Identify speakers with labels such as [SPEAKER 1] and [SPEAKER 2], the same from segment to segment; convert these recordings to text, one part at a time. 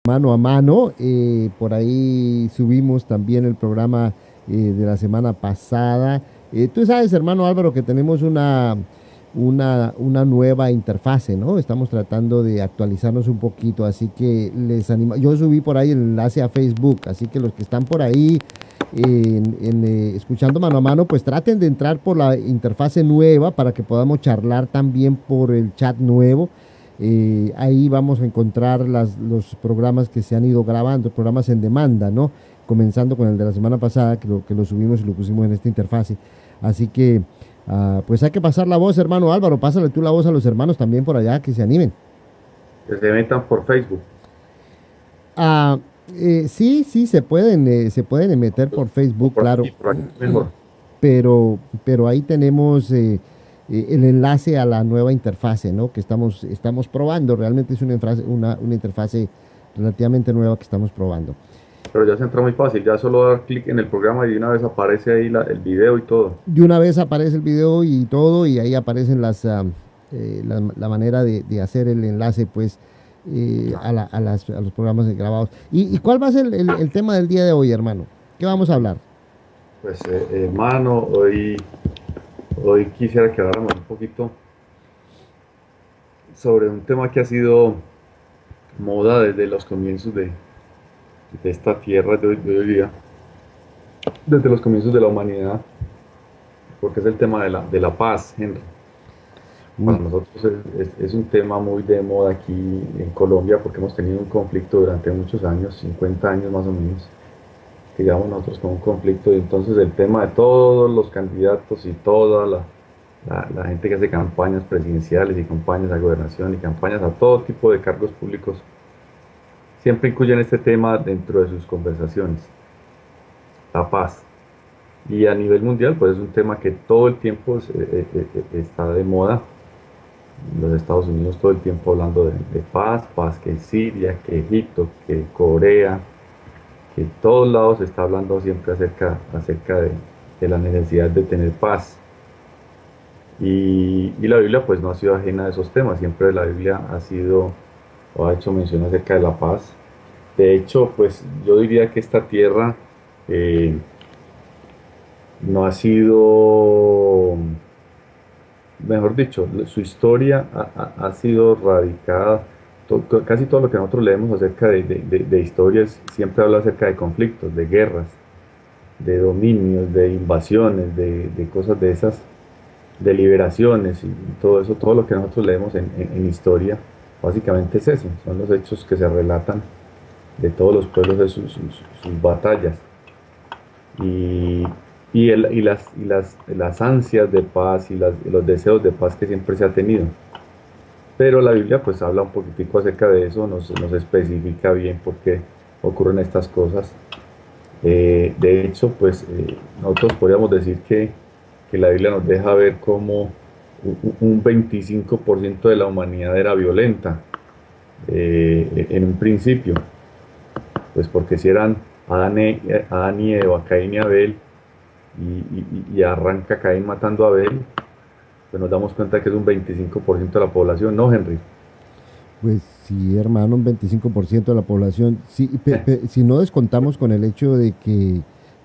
[SPEAKER 1] Mano a mano. Por ahí subimos también el programa de la semana pasada. Tú sabes, hermano Álvaro, que tenemos una nueva interfase, ¿no? Estamos tratando de actualizarnos un poquito, así que les animo. Yo subí por ahí el enlace a Facebook, así que los que están por ahí escuchando mano a mano, pues traten de entrar por la interfase nueva para que podamos charlar también por el chat nuevo. Ahí vamos a encontrar los programas que se han ido grabando, programas en demanda, ¿no? Comenzando con el de la semana pasada, que lo subimos y lo pusimos en esta interfase. Así que, pues hay que pasar la voz, hermano Álvaro. Pásale tú la voz a los hermanos también por allá, que se animen.
[SPEAKER 2] Que se metan por Facebook.
[SPEAKER 1] Ah, sí, sí, se pueden meter
[SPEAKER 2] Pues,
[SPEAKER 1] por
[SPEAKER 2] o
[SPEAKER 1] Facebook, claro.
[SPEAKER 2] por aquí mejor.
[SPEAKER 1] Pero ahí tenemos el enlace a la nueva interfase, ¿no? Que estamos probando. Realmente es una interfase relativamente nueva que estamos probando.
[SPEAKER 2] Pero ya se entra muy fácil, ya solo dar clic en el programa y de una vez aparece ahí el video y todo.
[SPEAKER 1] De una vez aparece el video y todo, y ahí aparecen la manera de hacer el enlace, pues, a los programas grabados. ¿Y cuál va a ser el tema del día de hoy, hermano? ¿Qué vamos a hablar?
[SPEAKER 2] Pues hermano, hoy quisiera que habláramos un poquito sobre un tema que ha sido moda desde los comienzos de esta tierra de hoy día, desde los comienzos de la humanidad, porque es el tema de la paz, Henry. Para
[SPEAKER 1] Uy,
[SPEAKER 2] nosotros es un tema muy de moda aquí en Colombia porque hemos tenido un conflicto durante muchos años, 50 años más o menos, que llevamos nosotros con un conflicto y entonces el tema de todos los candidatos y toda la gente que hace campañas presidenciales y campañas a gobernación y campañas a todo tipo de cargos públicos, siempre incluyen este tema dentro de sus conversaciones, la paz. Y a nivel mundial, pues es un tema que todo el tiempo está de moda. Los Estados Unidos todo el tiempo hablando de paz, paz que Siria, que Egipto, que Corea, que en todos lados se está hablando siempre acerca de la necesidad de tener paz. Y la Biblia pues no ha sido ajena a esos temas, siempre la Biblia ha sido o ha hecho mención acerca de la paz. De hecho, pues yo diría que esta tierra eh, no ha sido, mejor dicho, su historia ha sido radicada, casi todo lo que nosotros leemos acerca de historias siempre habla acerca de conflictos, de guerras, de dominios, de invasiones, de cosas de esas, de liberaciones y todo eso, todo lo que nosotros leemos en historia, básicamente es eso, son los hechos que se relatan de todos los pueblos de sus batallas. Y, las ansias de paz y los deseos de paz que siempre se ha tenido. Pero la Biblia pues habla un poquitico acerca de eso, nos especifica bien por qué ocurren estas cosas. De hecho, pues nosotros podríamos decir que la Biblia nos deja ver cómo un 25% de la humanidad era violenta en un principio, pues porque si eran Adán y Eva, Caín y Abel, y arranca Caín matando a Abel, pues nos damos cuenta que es un 25% de la población, ¿no, Henry?
[SPEAKER 1] pues sí, hermano, un 25% de la población. Sí, si no descontamos con el hecho de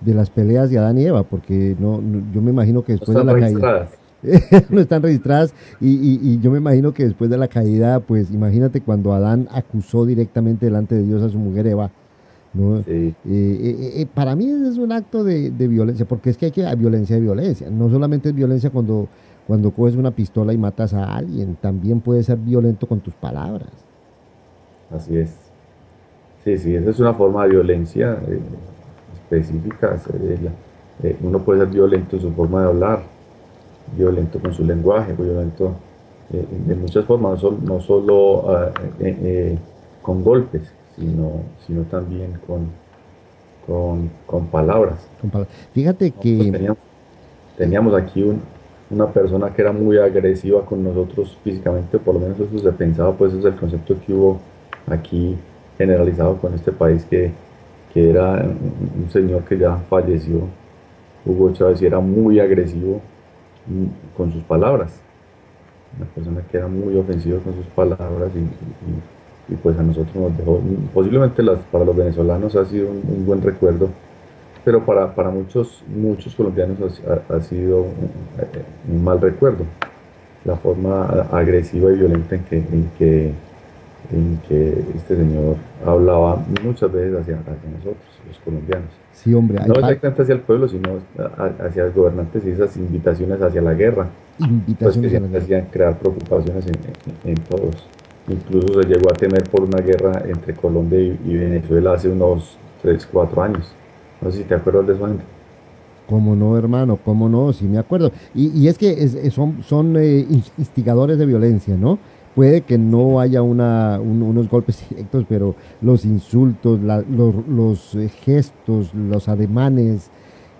[SPEAKER 1] las peleas de Adán y Eva, porque yo me imagino que
[SPEAKER 2] No
[SPEAKER 1] después de
[SPEAKER 2] están
[SPEAKER 1] la caída,
[SPEAKER 2] registradas.
[SPEAKER 1] no están registradas, y yo me imagino que después de la caída, pues imagínate cuando Adán acusó directamente delante de Dios a su mujer Eva, ¿no?
[SPEAKER 2] Sí,
[SPEAKER 1] Para mí ese es un acto de violencia, porque es que hay violencia y violencia. No solamente es violencia cuando coges una pistola y matas a alguien, también puede ser violento con tus palabras.
[SPEAKER 2] así es. Sí, sí, esa es una forma de violencia específica. Uno puede ser violento en su forma de hablar, violento con su lenguaje, violento de muchas formas, no solo con golpes, sino también con palabras.
[SPEAKER 1] Fíjate
[SPEAKER 2] Nosotros
[SPEAKER 1] que
[SPEAKER 2] teníamos aquí una persona que era muy agresiva con nosotros físicamente, por lo menos eso se pensaba, pues ese es el concepto que hubo aquí generalizado con este país, que era un señor que ya falleció, Hugo Chávez, y era muy agresivo con sus palabras, una persona que era muy ofensiva con sus palabras y pues a nosotros nos dejó, posiblemente para los venezolanos ha sido un buen recuerdo, pero para muchos colombianos ha sido un mal recuerdo, la forma agresiva y violenta en que este señor hablaba muchas veces hacia nosotros, los colombianos.
[SPEAKER 1] Sí, hombre,
[SPEAKER 2] No exactamente hacia el pueblo, sino hacia los gobernantes y esas invitaciones hacia la guerra, pues que
[SPEAKER 1] invitaciones a la
[SPEAKER 2] siempre
[SPEAKER 1] guerra.
[SPEAKER 2] hacían crear preocupaciones en todos. Incluso se llegó a temer por una guerra entre Colombia y Venezuela hace unos 3 4 años. No sé si te acuerdas de eso, Henry.
[SPEAKER 1] ¿Cómo no, hermano? ¿Cómo no? Sí, me acuerdo. Y es que son instigadores de violencia, ¿no? Puede que no haya unos golpes directos, pero los insultos, los gestos, los ademanes,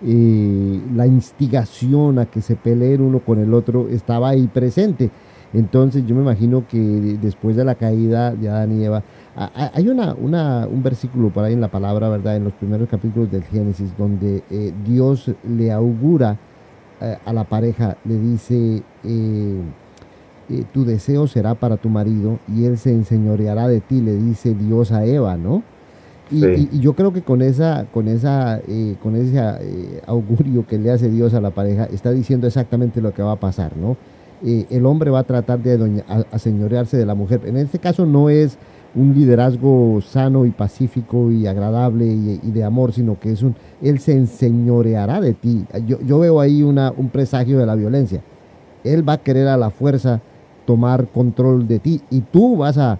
[SPEAKER 1] la instigación a que se peleen uno con el otro estaba ahí presente. Entonces yo me imagino que después de la caída de Adán y Eva, hay un versículo por ahí en la palabra, ¿verdad? En los primeros capítulos del Génesis, donde Dios le augura a la pareja, le dice, tu deseo será para tu marido y él se enseñoreará de ti, le dice Dios a Eva, ¿no?
[SPEAKER 2] Sí,
[SPEAKER 1] Y yo creo que con ese augurio que le hace Dios a la pareja, está diciendo exactamente lo que va a pasar, ¿no? El hombre va a tratar de señorearse de la mujer. En este caso no es un liderazgo sano y pacífico y agradable y de amor, sino que él se enseñoreará de ti. Yo veo ahí un presagio de la violencia. Él va a querer a la fuerza tomar control de ti y tú vas a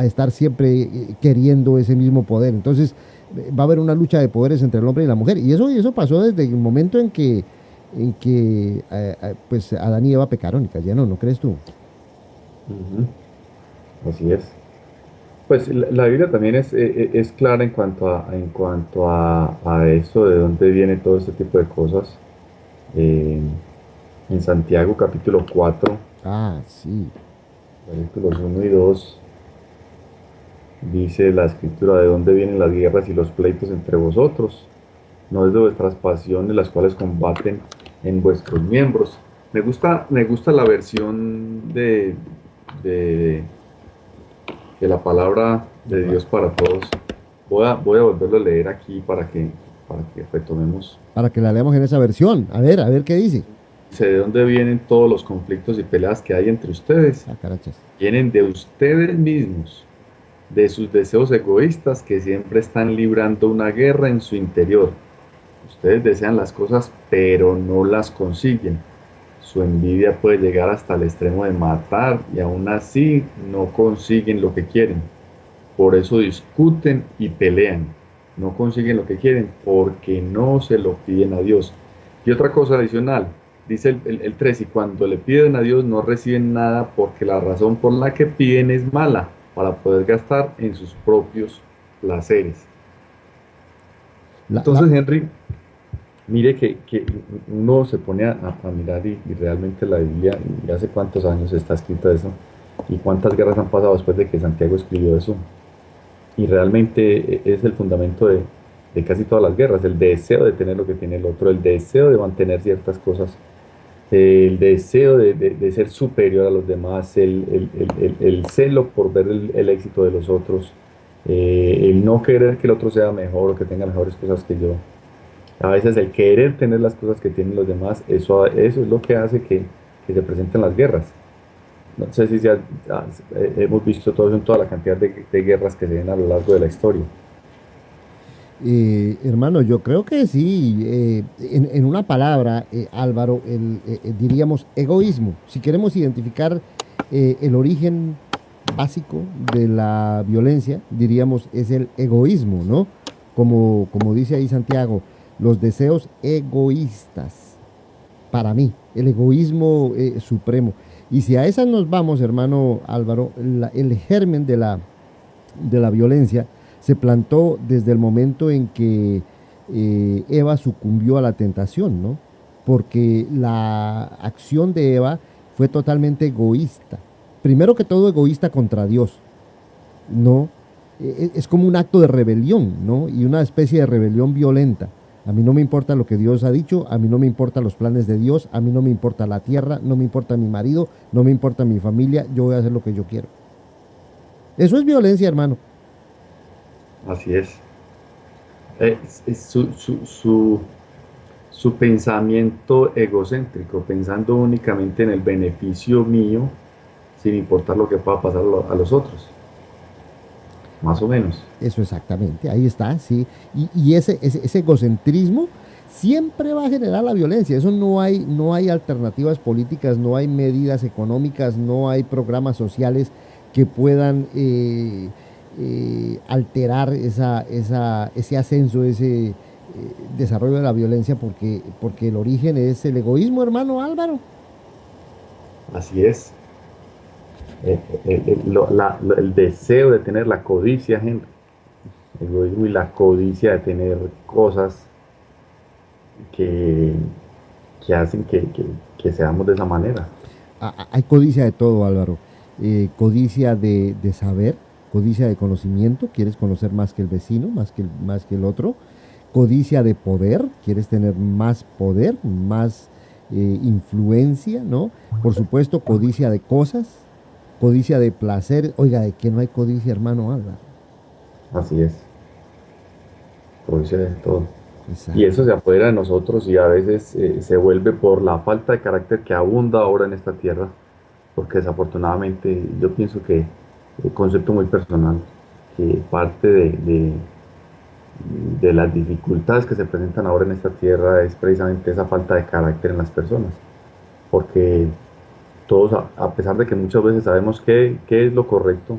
[SPEAKER 1] estar siempre queriendo ese mismo poder. Entonces va a haber una lucha de poderes entre el hombre y la mujer. Y eso pasó desde el momento en que pues Adán y Eva pecaron y cayeron, ¿no crees tú?
[SPEAKER 2] ujú, así es. Pues la Biblia también es clara en cuanto a eso, de dónde viene todo este tipo de cosas. Eh, en Santiago capítulo 4
[SPEAKER 1] Ah, sí.
[SPEAKER 2] versículos 1 y 2 dice la escritura: ¿de dónde vienen las guerras y los pleitos entre vosotros? No es de vuestras pasiones las cuales combaten en vuestros miembros. Me gusta la versión de, de la palabra de Dios para todos. Voy a volverlo a leer aquí para que retomemos.
[SPEAKER 1] Para que la leamos en esa versión. A ver qué dice.
[SPEAKER 2] Dice: ¿de dónde vienen todos los conflictos y peleas que hay entre ustedes?
[SPEAKER 1] Ah, carachas.
[SPEAKER 2] Vienen de ustedes mismos, de sus deseos egoístas que siempre están librando una guerra en su interior. Ustedes desean las cosas, pero no las consiguen. Su envidia puede llegar hasta el extremo de matar y aún así no consiguen lo que quieren. Por eso discuten y pelean. No consiguen lo que quieren porque no se lo piden a Dios. Y otra cosa adicional, dice el 3: y cuando le piden a Dios no reciben nada porque la razón por la que piden es mala, para poder gastar en sus propios placeres.
[SPEAKER 1] La, la,
[SPEAKER 2] Entonces, Henry, mire que uno se pone a mirar y realmente la Biblia, y hace cuántos años está escrita eso, y cuántas guerras han pasado después de que Santiago escribió eso. Y realmente es el fundamento de casi todas las guerras: el deseo de tener lo que tiene el otro, el deseo de mantener ciertas cosas, el deseo de ser superior a los demás, el celo por ver el éxito de los otros, el no querer que el otro sea mejor o que tenga mejores cosas que yo. A veces el querer tener las cosas que tienen los demás, eso es lo que hace que se presenten las guerras. No sé si hemos visto todo eso en toda la cantidad de guerras que se ven a lo largo de la historia.
[SPEAKER 1] hermano, yo creo que sí. En una palabra, Álvaro, diríamos egoísmo. Si queremos identificar el origen básico de la violencia, diríamos es el egoísmo, ¿no? Como dice ahí Santiago, los deseos egoístas, para mí, el egoísmo supremo. Y si a esas nos vamos, hermano Álvaro, el germen de la violencia se plantó desde el momento en que Eva sucumbió a la tentación, ¿no? Porque la acción de Eva fue totalmente egoísta. Primero que todo, egoísta contra Dios, ¿no? Es como un acto de rebelión, ¿no? Y una especie de rebelión violenta. A mí no me importa lo que Dios ha dicho, a mí no me importan los planes de Dios, a mí no me importa la tierra, no me importa mi marido, no me importa mi familia, yo voy a hacer lo que yo quiero. Eso es violencia, hermano.
[SPEAKER 2] Así es. Es su pensamiento egocéntrico, pensando únicamente en el beneficio mío, sin importar lo que pueda pasar a los otros, más o menos.
[SPEAKER 1] Eso exactamente, ahí está, sí. Y ese egocentrismo siempre va a generar la violencia. Eso no hay alternativas políticas, no hay medidas económicas, no hay programas sociales que puedan alterar ese ascenso, ese desarrollo de la violencia, porque el origen es el egoísmo, hermano Álvaro.
[SPEAKER 2] Así es. El deseo de tener la codicia, Henry, el egoísmo y la codicia de tener cosas que, que hacen que seamos de esa manera.
[SPEAKER 1] Hay codicia de todo, Álvaro. Codicia de saber, codicia de conocimiento, quieres conocer más que el vecino, más que el otro. Codicia de poder, quieres tener más poder, más influencia, ¿no? Por supuesto, codicia de cosas, codicia de placer. Oiga, ¿de qué no hay codicia, hermano Álvaro?
[SPEAKER 2] Así es, codicia de todo. Y eso
[SPEAKER 1] Exacto.
[SPEAKER 2] se apodera de nosotros y a veces se vuelve por la falta de carácter que abunda ahora en esta tierra, porque desafortunadamente yo pienso que, concepto muy personal, que parte de las dificultades que se presentan ahora en esta tierra es precisamente esa falta de carácter en las personas, porque todos, a pesar de que muchas veces sabemos qué es lo correcto,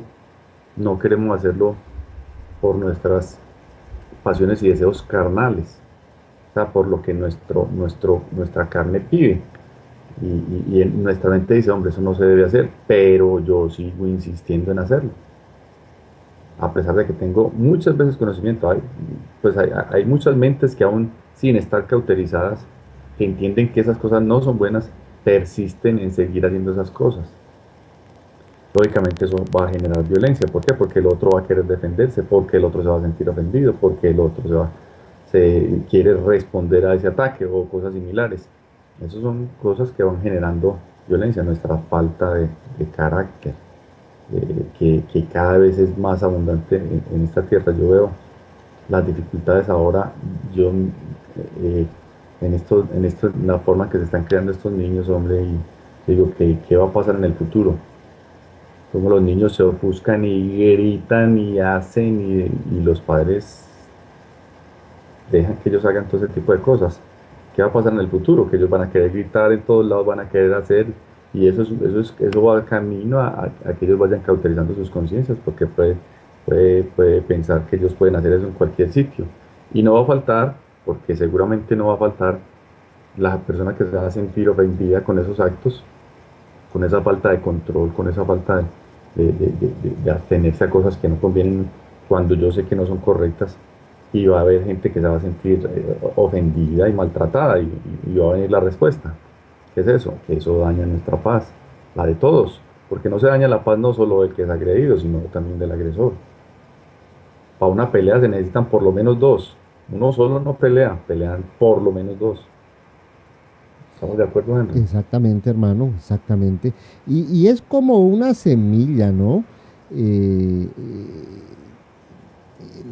[SPEAKER 2] no queremos hacerlo por nuestras pasiones y deseos carnales, o sea, por lo que nuestra carne pide. Y en nuestra mente dice, hombre, eso no se debe hacer, pero yo sigo insistiendo en hacerlo. A pesar de que tengo muchas veces conocimiento, hay muchas mentes que aún sin estar cauterizadas, que entienden que esas cosas no son buenas, persisten en seguir haciendo esas cosas. Lógicamente eso va a generar violencia. ¿Por qué? Porque el otro va a querer defenderse, porque el otro se va a sentir ofendido, porque el otro se quiere responder a ese ataque o cosas similares. Esas son cosas que van generando violencia, nuestra falta de carácter, que cada vez es más abundante en esta tierra. Yo veo las dificultades ahora, yo en la forma que se están creando estos niños, hombre, y digo, ¿qué va a pasar en el futuro? Como los niños se ofuscan y gritan y hacen y los padres dejan que ellos hagan todo ese tipo de cosas. ¿Qué va a pasar en el futuro? Que ellos van a querer gritar en todos lados, van a querer hacer, y eso va camino a que ellos vayan cauterizando sus conciencias, porque puede pensar que ellos pueden hacer eso en cualquier sitio. Y no va a faltar, porque seguramente no va a faltar, la persona que se va a sentir ofendida con esos actos, con esa falta de control, con esa falta de abstenerse a cosas que no convienen cuando yo sé que no son correctas, y va a haber gente que se va a sentir ofendida y maltratada y va a venir la respuesta. ¿Qué es eso? Que eso daña nuestra paz, la de todos, porque no se daña la paz no solo del que es agredido, sino también del agresor. Para una pelea se necesitan por lo menos dos. Uno solo no pelea, pelean por lo menos dos. ¿Estamos de acuerdo, Henry?
[SPEAKER 1] Exactamente, hermano, exactamente. Y es como una semilla, ¿no?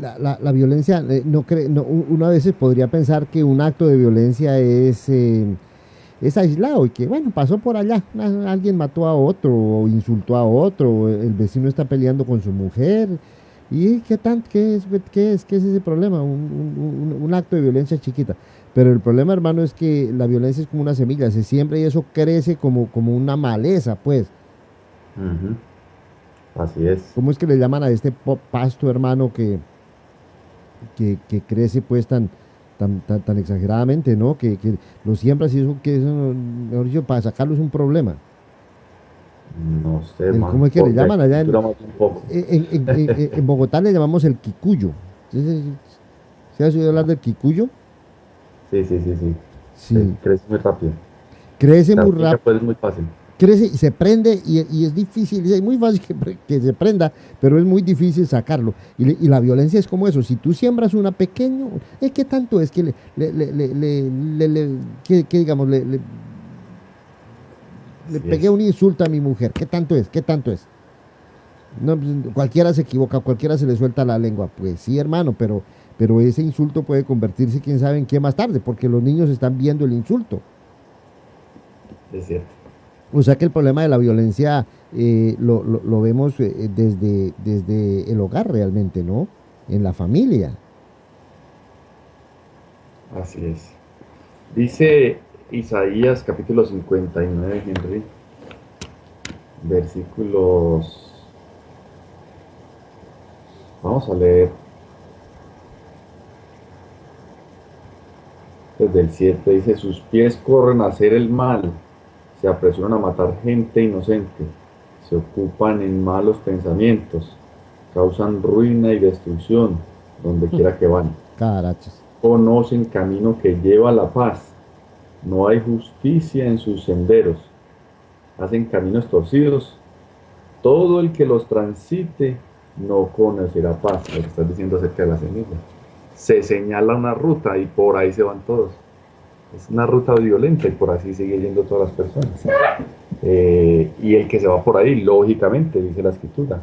[SPEAKER 1] La violencia, uno a veces podría pensar que un acto de violencia es aislado y que, bueno, pasó por allá, alguien mató a otro o insultó a otro, o el vecino está peleando con su mujer. ¿Y qué tan, qué es ese problema? Un acto de violencia chiquita. Pero el problema, hermano, es que la violencia es como una semilla, se siembra y eso crece como una maleza, pues.
[SPEAKER 2] Ujú. Así es.
[SPEAKER 1] ¿Cómo es que le llaman a este pasto, hermano, que crece pues tan exageradamente, ¿no? Que lo siembras y eso, mejor dicho, para sacarlo es un problema.
[SPEAKER 2] No sé, más
[SPEAKER 1] ¿Cómo es que le
[SPEAKER 2] de
[SPEAKER 1] llaman allá
[SPEAKER 2] agricultura más un poco.
[SPEAKER 1] en Bogotá le llamamos el quicuyo. Entonces, ¿se ha oído hablar del quicuyo?
[SPEAKER 2] Sí, sí, sí, sí.
[SPEAKER 1] Sí.
[SPEAKER 2] Crece muy rápido.
[SPEAKER 1] Crece
[SPEAKER 2] La
[SPEAKER 1] muy
[SPEAKER 2] horquilla
[SPEAKER 1] rápido,
[SPEAKER 2] pues es muy fácil.
[SPEAKER 1] crece y se prende y es difícil, es muy fácil que se prenda, pero es muy difícil sacarlo. Y la violencia es como eso, si tú siembras una pequeña, ¿qué tanto es que que digamos, le
[SPEAKER 2] Así
[SPEAKER 1] pegué
[SPEAKER 2] es.
[SPEAKER 1] un insulto a mi mujer? ¿Qué tanto es? ¿Qué tanto es? No, pues, cualquiera se equivoca, cualquiera se le suelta la lengua. Pues sí, hermano, pero ese insulto puede convertirse, quién sabe en qué más tarde, porque los niños están viendo el insulto.
[SPEAKER 2] es cierto.
[SPEAKER 1] O sea que el problema de la violencia lo vemos desde el hogar realmente, ¿no? En la familia.
[SPEAKER 2] Así es. Dice Isaías capítulo 59, Henry, versículos, vamos a leer desde el 7, dice, sus pies corren a hacer el mal, se apresuran a matar gente inocente, se ocupan en malos pensamientos, causan ruina y destrucción donde quiera que van.
[SPEAKER 1] Carachas.
[SPEAKER 2] Conocen camino que lleva a la paz, no hay justicia en sus senderos, hacen caminos torcidos, todo el que los transite no conocerá paz, lo que estás diciendo acerca de la semilla. Se señala una ruta y por ahí se van todos. Es una ruta violenta y por así sigue yendo todas las personas. Y el que se va por ahí, lógicamente, dice la escritura,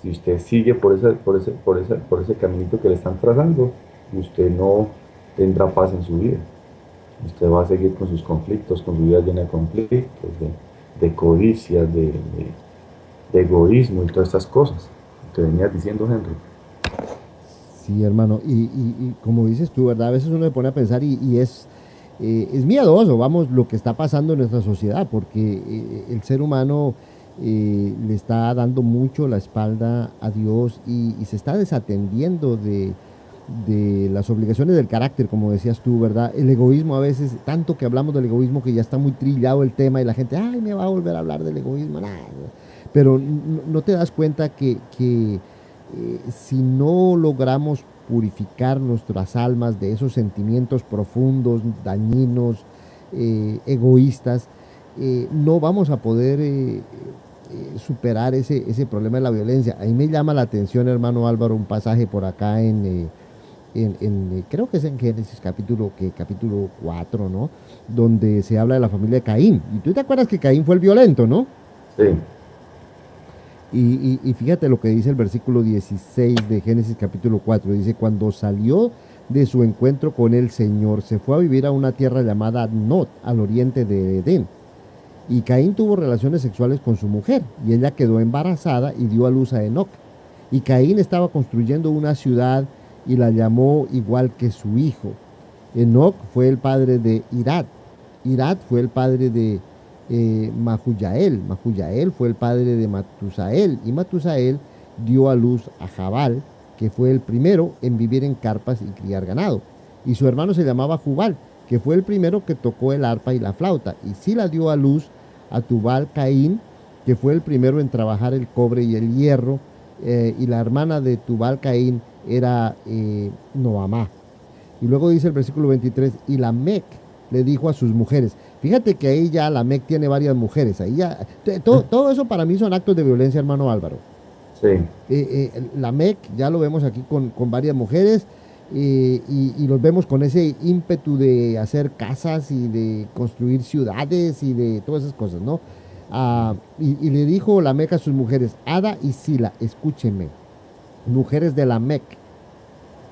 [SPEAKER 2] si usted sigue por ese caminito que le están trazando, usted no tendrá paz en su vida. Usted va a seguir con sus conflictos, con su vida llena de conflictos, de codicia, de egoísmo y todas estas cosas que venías diciendo, Henry.
[SPEAKER 1] Sí, hermano. Y como dices tú, ¿verdad? A veces uno se pone a pensar y es miedoso, vamos, lo que está pasando en nuestra sociedad, porque el ser humano le está dando mucho la espalda a Dios y se está desatendiendo de las obligaciones del carácter, como decías tú, ¿verdad? El egoísmo a veces, tanto que hablamos del egoísmo que ya está muy trillado el tema y la gente, ay, me va a volver a hablar del egoísmo, nada. Pero no te das cuenta que si no logramos purificar nuestras almas de esos sentimientos profundos, dañinos, egoístas, no vamos a poder superar ese problema de la violencia. A mí me llama la atención, hermano Álvaro, un pasaje por acá creo que es en Génesis capítulo 4, ¿no? Donde se habla de la familia de Caín. Y tú te acuerdas que Caín fue el violento, ¿no?
[SPEAKER 2] Sí,
[SPEAKER 1] Y fíjate lo que dice el versículo 16 de Génesis capítulo 4. Dice, cuando salió de su encuentro con el Señor, se fue a vivir a una tierra llamada Nod, al oriente de Edén. Y Caín tuvo relaciones sexuales con su mujer, y ella quedó embarazada y dio a luz a Enoc. Y Caín estaba construyendo una ciudad y la llamó igual que su hijo. Enoc fue el padre de Irad. Irad fue el padre de Mahuyael. Mahuyael fue el padre de Matusael. Y Matusael dio a luz a Jabal, que fue el primero en vivir en carpas y criar ganado. Y su hermano se llamaba Jubal, que fue el primero que tocó el arpa y la flauta. Y Sila dio a luz a Tubal Caín, que fue el primero en trabajar el cobre y el hierro. Y la hermana de Tubal Caín era Noamá. Y luego dice el versículo 23, y Lamec le dijo a sus mujeres. Fíjate que ahí ya Lamec tiene varias mujeres. Ahí ya, todo eso para mí son actos de violencia, hermano Álvaro.
[SPEAKER 2] sí.
[SPEAKER 1] Lamec ya lo vemos aquí con varias mujeres y los vemos con ese ímpetu de hacer casas y de construir ciudades y de todas esas cosas, ¿no? Y le dijo Lamec a sus mujeres, Ada y Sila, escúchenme, mujeres de Lamec,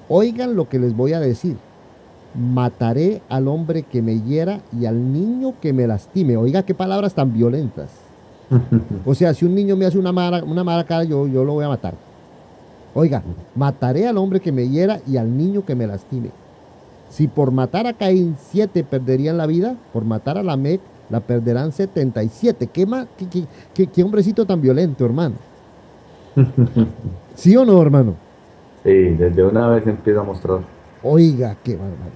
[SPEAKER 1] oigan lo que les voy a decir. Mataré al hombre que me hiera y al niño que me lastime. Oiga, qué palabras tan violentas. O sea, si un niño me hace una mala cara, yo lo voy a matar. Oiga, mataré al hombre que me hiera y al niño que me lastime. Si por matar a Caín 7 perderían la vida, por matar a Lamec la perderán 77. ¿Qué hombrecito tan violento, hermano? ¿Sí o no, hermano?
[SPEAKER 2] Sí, desde una vez empieza a mostrar.
[SPEAKER 1] Oiga, qué barbaridad.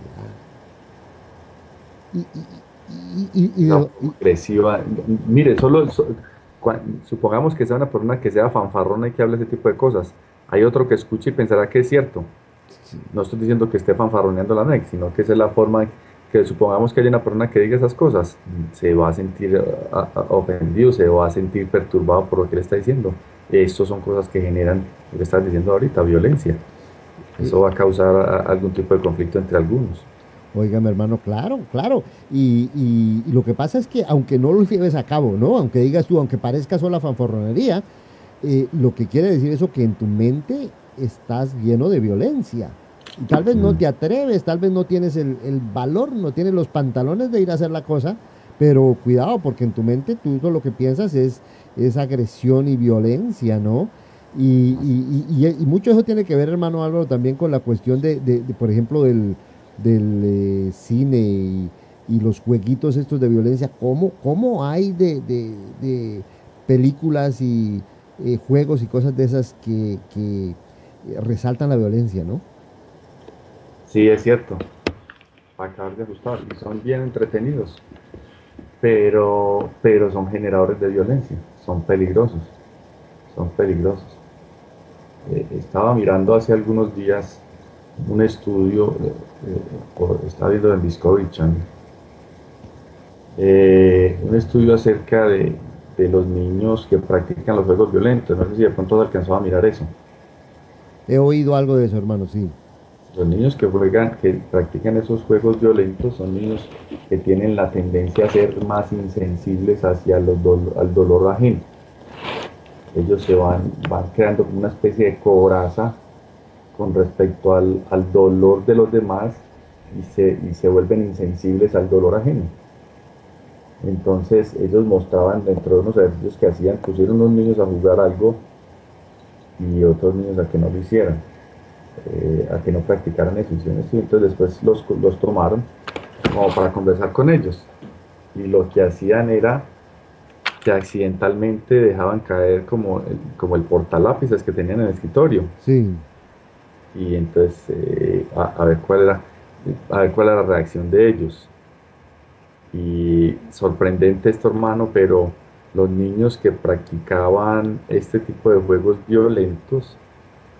[SPEAKER 2] No, agresiva. Mire, supongamos que sea una persona que sea fanfarrona y que hable ese tipo de cosas. Hay otro que escuche y pensará que es cierto.
[SPEAKER 1] Sí,
[SPEAKER 2] No estoy diciendo que esté fanfarroneando la MEC, sino que esa es la forma que supongamos que hay una persona que diga esas cosas, se va a sentir ofendido, se va a sentir perturbado por lo que le está diciendo. Estas son cosas que generan, lo que estás diciendo ahorita, violencia. Eso va a causar algún tipo de conflicto entre algunos.
[SPEAKER 1] oiga, mi hermano, claro, claro. Y lo que pasa es que aunque no lo lleves a cabo, ¿no? Aunque digas tú, aunque parezca sola fanfarronería, lo que quiere decir eso que en tu mente estás lleno de violencia. Y tal vez no
[SPEAKER 2] Mm.
[SPEAKER 1] te atreves, tal vez no tienes el valor, no tienes los pantalones de ir a hacer la cosa, pero cuidado, porque en tu mente tú lo que piensas es agresión y violencia, ¿no? Y mucho eso tiene que ver, hermano Álvaro, también con la cuestión por ejemplo, del cine y los jueguitos estos de violencia. ¿Cómo hay de películas y juegos y cosas de esas que resaltan la violencia, ¿no?
[SPEAKER 2] Sí, es cierto, para acabar de ajustar, y son bien entretenidos, pero son generadores de violencia, son peligrosos, son peligrosos. Estaba mirando hace algunos días un estudio, estaba viendo en Discovery Channel, un estudio acerca de los niños que practican los juegos violentos. No sé si de pronto se alcanzó a mirar eso.
[SPEAKER 1] He oído algo de eso, hermano, sí.
[SPEAKER 2] Los niños que juegan, que practican esos juegos violentos son niños que tienen la tendencia a ser más insensibles hacia al dolor ajeno. Ellos van creando como una especie de coraza con respecto al dolor de los demás y se vuelven insensibles al dolor ajeno. Entonces ellos mostraban dentro de unos ejercicios que hacían, pusieron unos niños a jugar algo y otros niños a que no lo hicieran, a que no practicaran eso. Y entonces después los tomaron como para conversar con ellos. Y lo que hacían era que accidentalmente dejaban caer como el portalápices que tenían en el escritorio.
[SPEAKER 1] Sí,
[SPEAKER 2] Y entonces a ver cuál era la reacción de ellos. Y sorprendente esto, hermano, pero los niños que practicaban este tipo de juegos violentos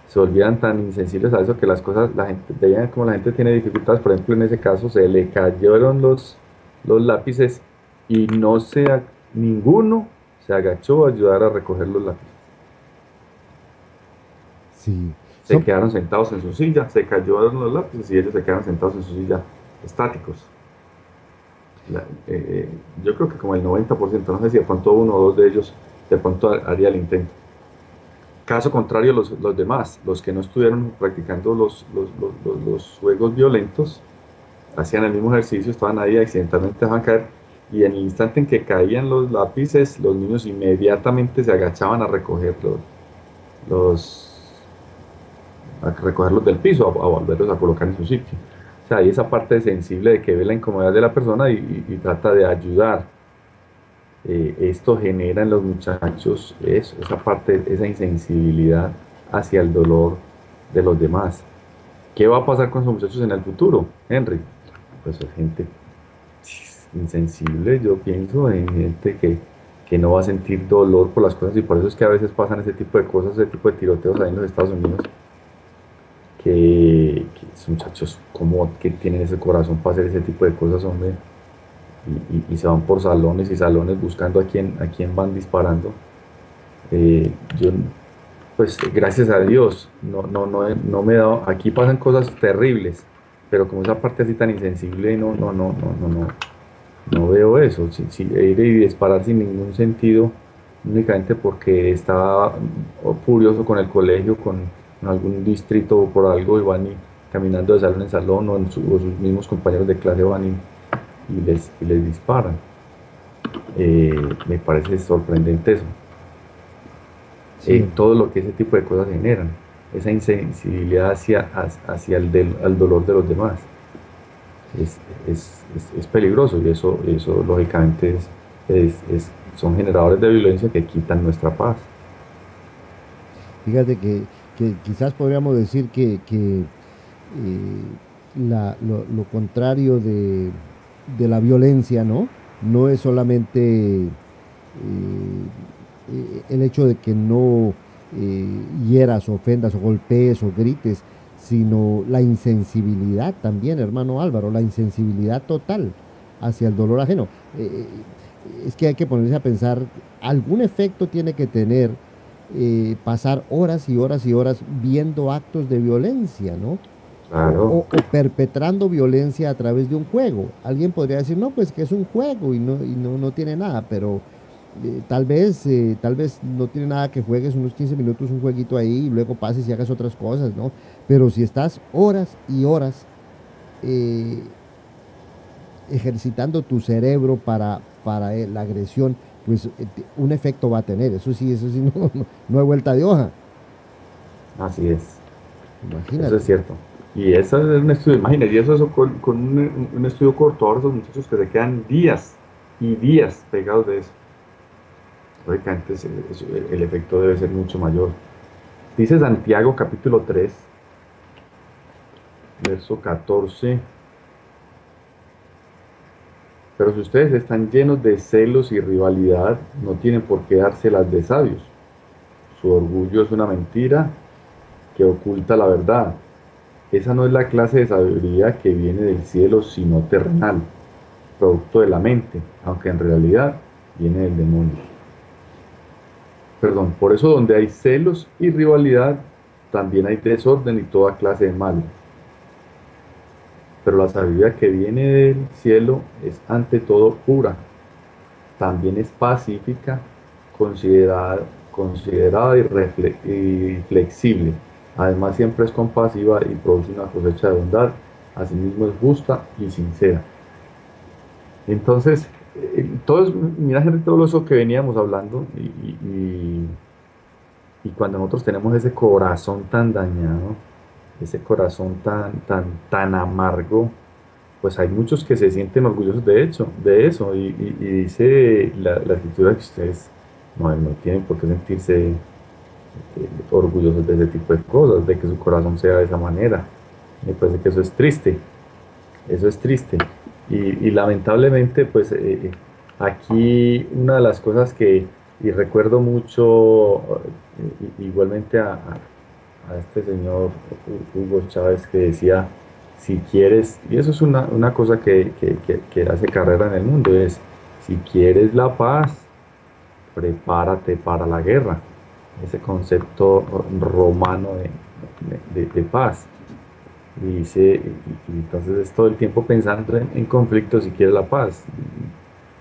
[SPEAKER 2] se volvían tan insensibles a eso que las cosas, la gente, veían como la gente tiene dificultades. Por ejemplo, en ese caso se le cayeron los lápices y ninguno se agachó a ayudar a recoger los lápices.
[SPEAKER 1] sí.
[SPEAKER 2] Se
[SPEAKER 1] Son,
[SPEAKER 2] quedaron sentados en su silla, se cayeron los lápices y ellos se quedaron sentados en su silla, estáticos. la- eh, yo creo que como el 90%, no sé si de pronto uno o dos de ellos de pronto haría el intento. Caso contrario, los demás, los que no estuvieron practicando los juegos violentos, hacían el mismo ejercicio, estaban ahí, accidentalmente dejaban caer, y en el instante en que caían los lápices, los niños inmediatamente se agachaban los, a recogerlos del piso, a volverlos a colocar en su sitio. O sea, hay esa parte sensible de que ve la incomodidad de la persona y trata de ayudar. Esto genera en los muchachos eso, esa parte, esa insensibilidad hacia el dolor de los demás. ¿Qué va a pasar con esos muchachos en el futuro, Henry? Pues es gente insensible, yo pienso, en gente que no va a sentir dolor por las cosas y por eso es que a veces pasan ese tipo de cosas, ese tipo de tiroteos ahí en los Estados Unidos, que esos muchachos como que tienen ese corazón para hacer ese tipo de cosas, hombre, y se van por salones y salones buscando a quién van disparando. Yo, pues gracias a Dios, no me he dado, aquí pasan cosas terribles, pero como esa parte así tan insensible, no veo eso. Ir y disparar sin ningún sentido, únicamente porque estaba furioso con el colegio, con algún distrito o por algo, y van caminando de salón en salón, o sus mismos compañeros de clase van y les disparan. Me parece sorprendente eso.
[SPEAKER 1] sí,
[SPEAKER 2] Todo lo que ese tipo de cosas generan, esa insensibilidad hacia al dolor de los demás, es peligroso y eso lógicamente son generadores de violencia que quitan nuestra paz.
[SPEAKER 1] fíjate que quizás podríamos decir que lo contrario de la violencia, ¿no? No es solamente el hecho de que no hieras, ofendas o golpees o grites, sino la insensibilidad también, hermano Álvaro, la insensibilidad total hacia el dolor ajeno. Es que hay que ponerse a pensar, algún efecto tiene que tener pasar horas y horas y horas viendo actos de violencia, ¿no?
[SPEAKER 2] Claro,
[SPEAKER 1] O perpetrando violencia a través de un juego. Alguien podría decir, no, pues que es un juego y no tiene nada, pero Tal vez no tiene nada que juegues unos 15 minutos un jueguito ahí y luego pases y hagas otras cosas, ¿no? Pero si estás horas y horas eh, ejercitando tu cerebro para la agresión, pues un efecto va a tener. Eso sí, no hay vuelta de hoja.
[SPEAKER 2] Así es, eso es
[SPEAKER 1] Imagínate.
[SPEAKER 2] cierto. Y eso es un estudio, imagínate, y eso con un estudio corto, ahora esos muchachos que se quedan días y días pegados de eso. Lógicamente el efecto debe ser mucho mayor. Dice Santiago capítulo 3 verso 14. Pero si ustedes están llenos de celos y rivalidad, no tienen por qué dárselas de sabios. Su orgullo es una mentira que oculta la verdad. Esa no es la clase de sabiduría que viene del cielo, sino terrenal, producto de la mente, aunque en realidad viene del demonio. Perdón, por eso donde hay celos y rivalidad, también hay desorden y toda clase de mal. Pero la sabiduría que viene del cielo es ante todo pura, también es pacífica, considerada, considerada y flexible. Además siempre es compasiva y produce una cosecha de bondad. Asimismo es justa y sincera. Entonces, mira Henry, todo eso que veníamos hablando y cuando nosotros tenemos ese corazón tan dañado, ese corazón tan amargo, pues hay muchos que se sienten orgullosos de eso, y dice la escritura que ustedes no tienen por qué sentirse orgullosos de ese tipo de cosas, de que su corazón sea de esa manera. Me parece que eso es triste. Y lamentablemente, pues aquí una de las cosas y recuerdo mucho igualmente a este señor Hugo Chávez que decía, si quieres, y eso es una cosa que hace carrera en el mundo, es, si quieres la paz, prepárate para la guerra. Ese concepto romano de paz. Y dice, y entonces es todo el tiempo pensando en conflictos si quieres la paz.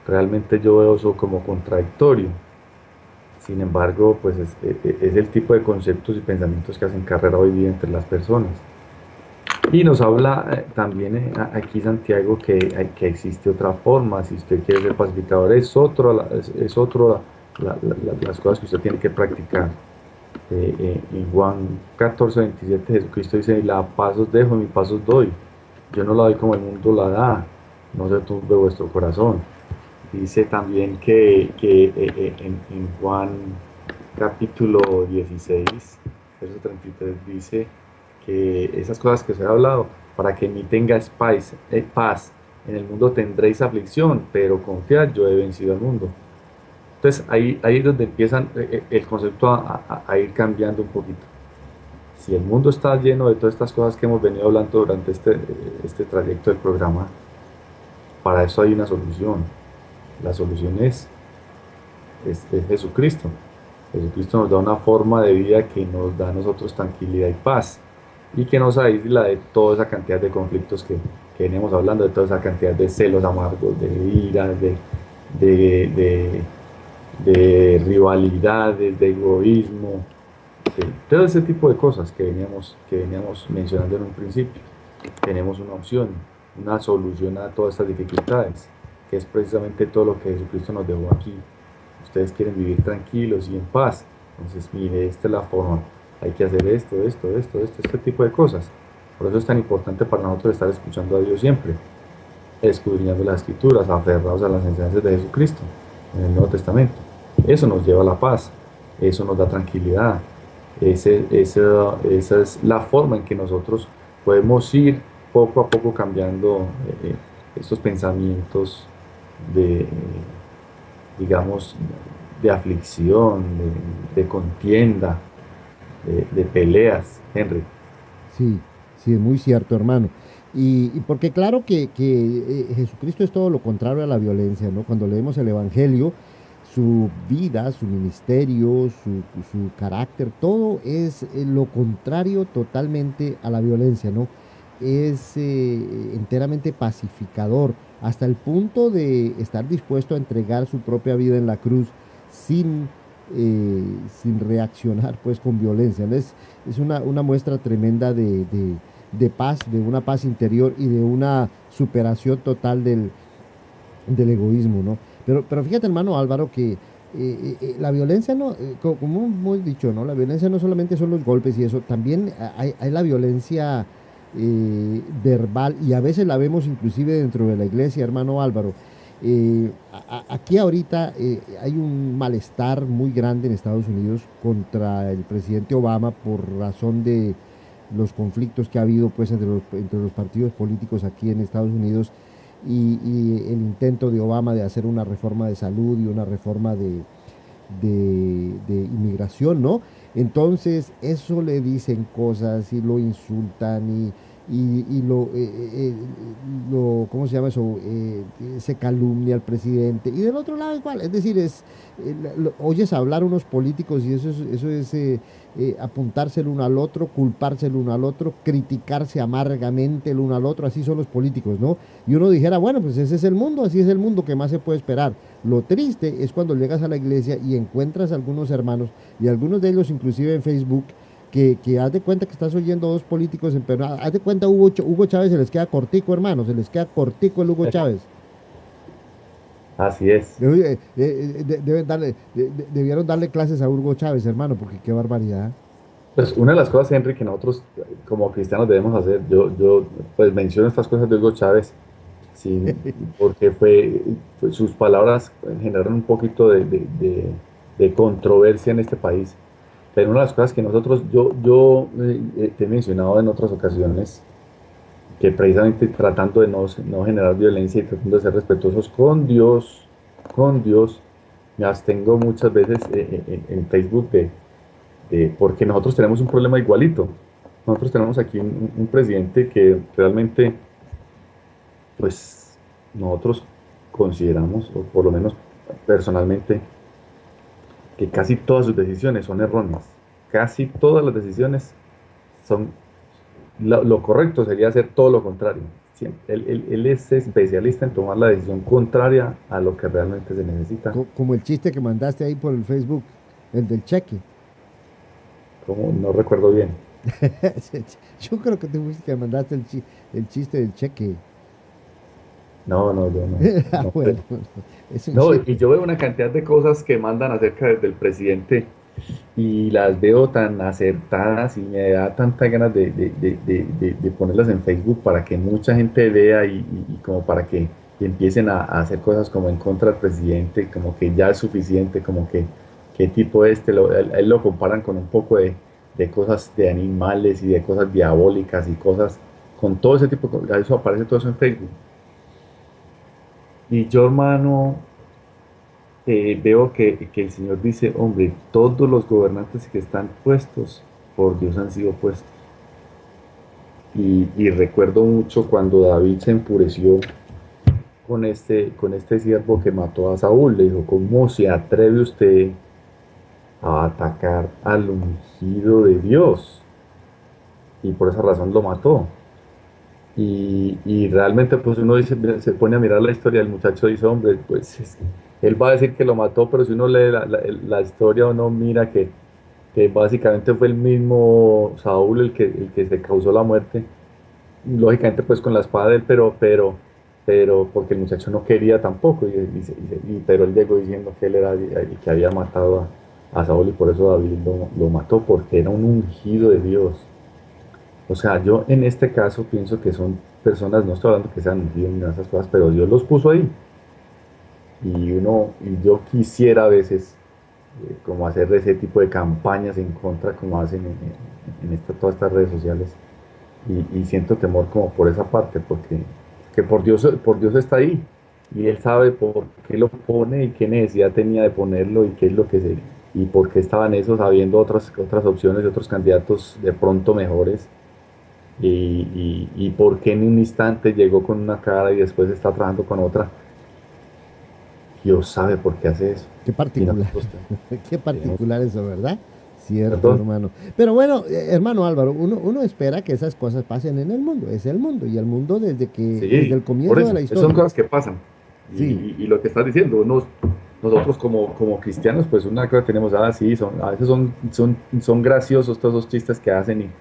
[SPEAKER 2] Realmente yo veo eso como contradictorio. Sin embargo, pues es el tipo de conceptos y pensamientos que hacen carrera hoy día entre las personas. Y nos habla también aquí Santiago que existe otra forma, si usted quiere ser pacificador, es otro las cosas que usted tiene que practicar. En Juan 14:27 Jesucristo dice, la paz os dejo, mi paz os doy. Yo no la doy como el mundo la da, no se turbe vuestro corazón. Dice también en Juan capítulo 16, verso 33, dice que esas cosas que os he hablado, para que en mí tengáis paz, en el mundo tendréis aflicción, pero confiad, yo he vencido al mundo. Entonces ahí es donde empiezan el concepto a ir cambiando un poquito. Si el mundo está lleno de todas estas cosas que hemos venido hablando durante este trayecto del programa, para eso hay una solución. La solución es Jesucristo. Jesucristo nos da una forma de vida que nos da a nosotros tranquilidad y paz y que nos aísla de toda esa cantidad de conflictos que veníamos hablando, de toda esa cantidad de celos amargos, de ira, de, de, de rivalidades, de egoísmo, todo ese tipo de cosas que veníamos mencionando en un principio. Tenemos una opción, una solución a todas estas dificultades, que es precisamente todo lo que Jesucristo nos dejó aquí. Ustedes quieren vivir tranquilos y en paz, entonces mire, esta es la forma, hay que hacer este tipo de cosas. Por eso es tan importante para nosotros estar escuchando a Dios siempre, escudriñando las escrituras, aferrados a las enseñanzas de Jesucristo en el Nuevo Testamento. Eso nos lleva a la paz, eso nos da tranquilidad, esa es la forma en que nosotros podemos ir poco a poco cambiando estos pensamientos de, digamos, de aflicción, de contienda, de peleas, Henry.
[SPEAKER 1] Sí, sí, es muy cierto, hermano. Y porque claro que Jesucristo es todo lo contrario a la violencia, ¿no? Cuando leemos el Evangelio, su vida, su ministerio, su carácter, todo es lo contrario totalmente a la violencia, ¿no? Es enteramente pacificador, hasta el punto de estar dispuesto a entregar su propia vida en la cruz sin, sin reaccionar pues con violencia, ¿no? Es una muestra tremenda de paz, de una paz interior y de una superación total del egoísmo, ¿no? Pero fíjate, hermano Álvaro, que la violencia, no, como hemos dicho, ¿no? La violencia no solamente son los golpes y eso, también hay la violencia verbal y a veces la vemos inclusive dentro de la iglesia, hermano Álvaro. Aquí ahorita hay un malestar muy grande en Estados Unidos contra el presidente Obama por razón de los conflictos que ha habido pues entre los partidos políticos aquí en Estados Unidos y el intento de Obama de hacer una reforma de salud y una reforma de inmigración, ¿no? Entonces, eso le dicen cosas y lo insultan y ¿cómo se llama eso? Se calumnia al presidente. Y del otro lado igual, es decir, oyes hablar unos políticos y eso es apuntarse el uno al otro, culparse el uno al otro, criticarse amargamente el uno al otro, así son los políticos, ¿no? Y uno dijera, bueno, pues ese es el mundo, así es el mundo, ¿qué más se puede esperar? Lo triste es cuando llegas a la iglesia y encuentras a algunos hermanos, y algunos de ellos inclusive en Facebook, que haz de cuenta que estás oyendo a dos políticos, pero haz de cuenta Hugo Chávez se les queda cortico, hermano, se les queda cortico el Hugo Chávez.
[SPEAKER 2] Así es.
[SPEAKER 1] Debieron darle clases a Hugo Chávez, hermano, porque qué barbaridad.
[SPEAKER 2] Pues una de las cosas, Henry, que nosotros como cristianos debemos hacer, yo pues menciono estas cosas de Hugo Chávez, sí, porque sus palabras generaron un poquito de controversia en este país. Pero una de las cosas que nosotros, te he mencionado en otras ocasiones, que precisamente tratando de no generar violencia y tratando de ser respetuosos con Dios, me abstengo muchas veces en Facebook porque nosotros tenemos un problema igualito. Nosotros tenemos aquí un presidente que realmente, pues, nosotros consideramos, o por lo menos personalmente, que casi todas sus decisiones son erróneas. Casi todas las decisiones son, lo correcto sería hacer todo lo contrario. Él es especialista en tomar la decisión contraria a lo que realmente se necesita.
[SPEAKER 1] Como el chiste que mandaste ahí por el Facebook, el del cheque.
[SPEAKER 2] Como no recuerdo bien.
[SPEAKER 1] Yo creo que te fuiste que mandaste el chiste del cheque.
[SPEAKER 2] No, no, yo
[SPEAKER 1] Ah,
[SPEAKER 2] no.
[SPEAKER 1] bueno, es un
[SPEAKER 2] No, y
[SPEAKER 1] chiste.
[SPEAKER 2] yo veo una cantidad de cosas que mandan acerca del presidente y las veo tan acertadas y me da tanta ganas de ponerlas en Facebook para que mucha gente vea y como para que empiecen a hacer cosas como en contra del presidente, como que ya es suficiente, como que qué tipo a él lo comparan con un poco de cosas de animales y de cosas diabólicas y cosas, con todo ese tipo de cosas, eso aparece todo eso en Facebook. Y yo, hermano, veo que el Señor dice, hombre, todos los gobernantes que están puestos por Dios han sido puestos. Y recuerdo mucho cuando David se enfureció con este siervo que mató a Saúl. Le dijo, ¿cómo se atreve usted a atacar al ungido de Dios? Y por esa razón lo mató. Y realmente pues uno dice, se pone a mirar la historia del muchacho y dice, hombre, pues él va a decir que lo mató, pero si uno lee la historia uno mira que básicamente fue el mismo Saúl el que se causó la muerte, lógicamente pues con la espada de él, pero porque el muchacho no quería tampoco, pero él llegó diciendo que él era el que había matado a Saúl y por eso David lo mató, porque era un ungido de Dios. O sea, yo en este caso pienso que son personas, no estoy hablando que sean ungidos ni nada de esas cosas, pero Dios los puso ahí. Y yo quisiera a veces como hacer ese tipo de campañas en contra, como hacen todas estas redes sociales. Y siento temor como por esa parte, porque que por Dios está ahí. Y Él sabe por qué lo pone y qué necesidad tenía de ponerlo y qué es lo que se... Y por qué estaban esos habiendo otras opciones de otros candidatos de pronto mejores y por qué en un instante llegó con una cara y después está trabajando con otra. Dios sabe por qué hace eso.
[SPEAKER 1] Qué
[SPEAKER 2] Y
[SPEAKER 1] particular,
[SPEAKER 2] nosotros
[SPEAKER 1] qué
[SPEAKER 2] tenemos,
[SPEAKER 1] particular eso, ¿verdad? Cierto,
[SPEAKER 2] perdón.
[SPEAKER 1] hermano. Pero bueno, hermano Álvaro, uno espera que esas cosas pasen en el mundo, es el mundo, y el mundo desde
[SPEAKER 2] Sí,
[SPEAKER 1] el
[SPEAKER 2] por
[SPEAKER 1] comienzo de
[SPEAKER 2] eso,
[SPEAKER 1] la
[SPEAKER 2] esas son
[SPEAKER 1] historia.
[SPEAKER 2] cosas que pasan.
[SPEAKER 1] Sí,
[SPEAKER 2] Y lo que estás diciendo, nosotros como cristianos, pues una cosa tenemos, sí, a veces son graciosos todos esos chistes que hacen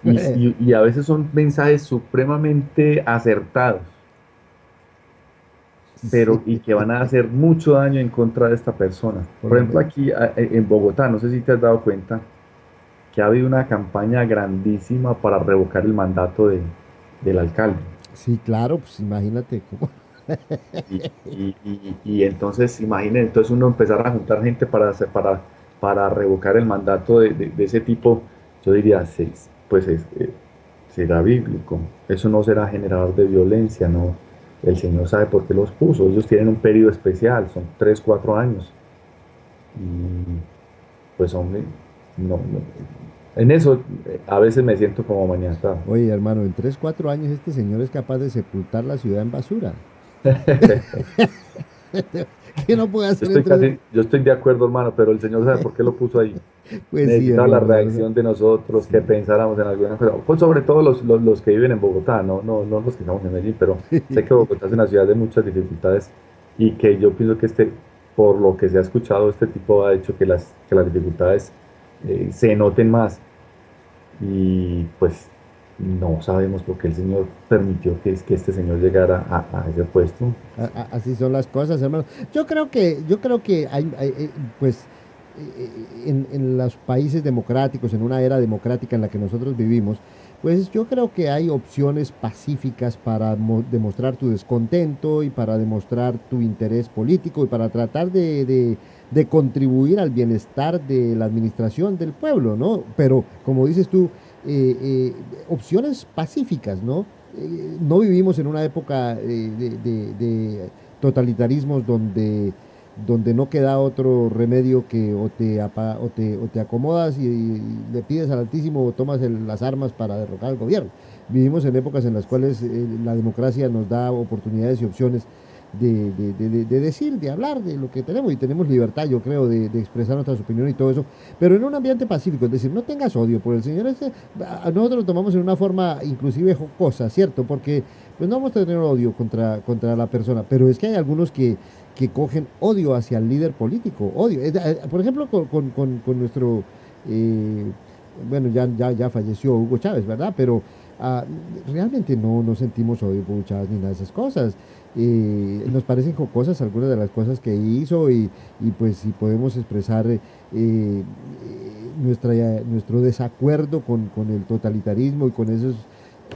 [SPEAKER 2] y a veces son mensajes supremamente acertados,
[SPEAKER 1] Sí,
[SPEAKER 2] y que van a hacer mucho daño en contra de esta persona.
[SPEAKER 1] por
[SPEAKER 2] Por
[SPEAKER 1] lo
[SPEAKER 2] ejemplo,
[SPEAKER 1] menos.
[SPEAKER 2] aquí en Bogotá, no sé si te has dado cuenta que ha habido una campaña grandísima para revocar el mandato del alcalde.
[SPEAKER 1] Sí, claro, pues imagínate cómo.
[SPEAKER 2] Y entonces, imaginen, entonces uno empezar a juntar gente para revocar el mandato de ese tipo, yo diría, sí, pues será bíblico, eso no será generador de violencia, no. El Señor sabe por qué los puso, ellos tienen un periodo especial, son 3, 4 años, y pues hombre, no. En eso a veces me siento como maniatado.
[SPEAKER 1] Oye, hermano, en 3, 4 años este señor es capaz de sepultar la ciudad en basura. ¿Qué no puede hacer en 3?
[SPEAKER 2] Yo estoy de acuerdo, hermano, pero el Señor sabe por qué lo puso ahí.
[SPEAKER 1] Pues sí,
[SPEAKER 2] Necesitaba la
[SPEAKER 1] hermano, la verdad.
[SPEAKER 2] reacción de nosotros, que
[SPEAKER 1] Sí.
[SPEAKER 2] pensáramos en alguna cosa, pues sobre todo los que viven en Bogotá, no los que estamos en Medellín, pero sé que Bogotá es una ciudad de muchas dificultades y que yo pienso que por lo que se ha escuchado, este tipo ha hecho que las dificultades se noten más y pues no sabemos por qué el Señor permitió que este señor llegara a ese puesto.
[SPEAKER 1] Así son las cosas, hermano. Yo creo que pues, en los países democráticos, en una era democrática en la que nosotros vivimos, pues yo creo que hay opciones pacíficas para demostrar tu descontento y para demostrar tu interés político y para tratar de contribuir al bienestar de la administración del pueblo, ¿no? Pero, como dices tú, opciones pacíficas, ¿no? No vivimos en una época de totalitarismos donde no queda otro remedio que o te acomodas y le pides al Altísimo o tomas las armas para derrocar al gobierno. Vivimos en épocas en las cuales la democracia nos da oportunidades y opciones de decir, de hablar de lo que tenemos y tenemos libertad, yo creo, de expresar nuestras opiniones y todo eso, pero en un ambiente pacífico, es decir, no tengas odio por el Señor. Nosotros lo tomamos en una forma inclusive jocosa, ¿cierto? Porque pues no vamos a tener odio contra la persona, pero es que hay algunos que cogen odio hacia el líder político, odio. Por ejemplo, con nuestro, eh, bueno, ya falleció Hugo Chávez, ¿verdad? Pero ah, realmente no sentimos odio por Hugo Chávez ni nada de esas cosas. Nos parecen jocosas algunas de las cosas que hizo y pues si podemos expresar nuestro desacuerdo con el totalitarismo y con esos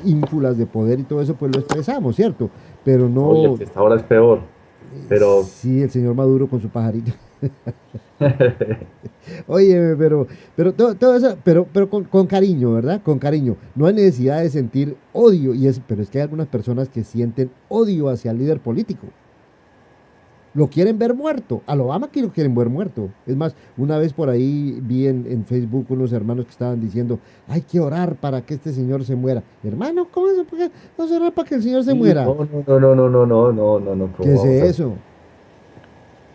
[SPEAKER 1] ínfulas de poder y todo eso, pues lo expresamos, ¿cierto? Pero
[SPEAKER 2] Oye, el
[SPEAKER 1] no,
[SPEAKER 2] que está ahora es peor, pero
[SPEAKER 1] sí, el señor Maduro con su pajarito. Oye, pero todo eso, pero con cariño, ¿verdad? Con cariño. No hay necesidad de sentir odio, pero es que hay algunas personas que sienten odio hacia el líder político. Lo quieren ver muerto. Al Obama que lo quieren ver muerto. Es más, una vez por ahí vi en Facebook unos hermanos que estaban diciendo, hay que orar para que este señor se muera. Hermano, ¿cómo es eso? ¿Por qué no se orar para que el señor se
[SPEAKER 2] sí,
[SPEAKER 1] muera?
[SPEAKER 2] no,
[SPEAKER 1] ¿Qué
[SPEAKER 2] ¿cómo
[SPEAKER 1] es
[SPEAKER 2] vamos a hacer?
[SPEAKER 1] eso?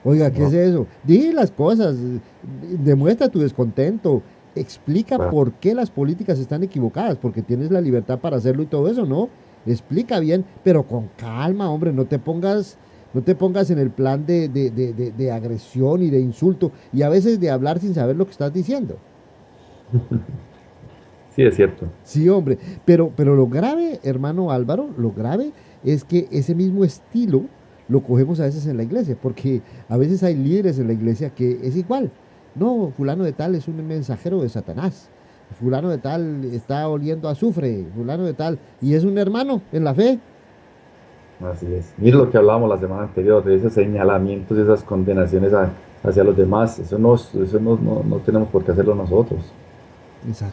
[SPEAKER 1] Oiga, ¿qué es
[SPEAKER 2] No,
[SPEAKER 1] eso? Di las cosas, demuestra tu descontento, explica
[SPEAKER 2] va.
[SPEAKER 1] por qué las políticas están equivocadas, porque tienes la libertad para hacerlo y todo eso, ¿no? Explica bien, pero con calma, hombre, no te pongas en el plan de agresión y de insulto y a veces de hablar sin saber lo que estás diciendo.
[SPEAKER 2] Sí, es cierto.
[SPEAKER 1] Sí, hombre, pero lo grave, hermano Álvaro, lo grave es que ese mismo estilo lo cogemos a veces en la iglesia, porque a veces hay líderes en la iglesia que es igual. No, fulano de tal es un mensajero de Satanás. Fulano de tal está oliendo a azufre, fulano de tal, y es un hermano en la fe.
[SPEAKER 2] Así es. Mira
[SPEAKER 1] Y
[SPEAKER 2] lo que hablábamos la semana anterior, de esos señalamientos, esas condenaciones hacia los demás. Eso no tenemos por qué hacerlo nosotros.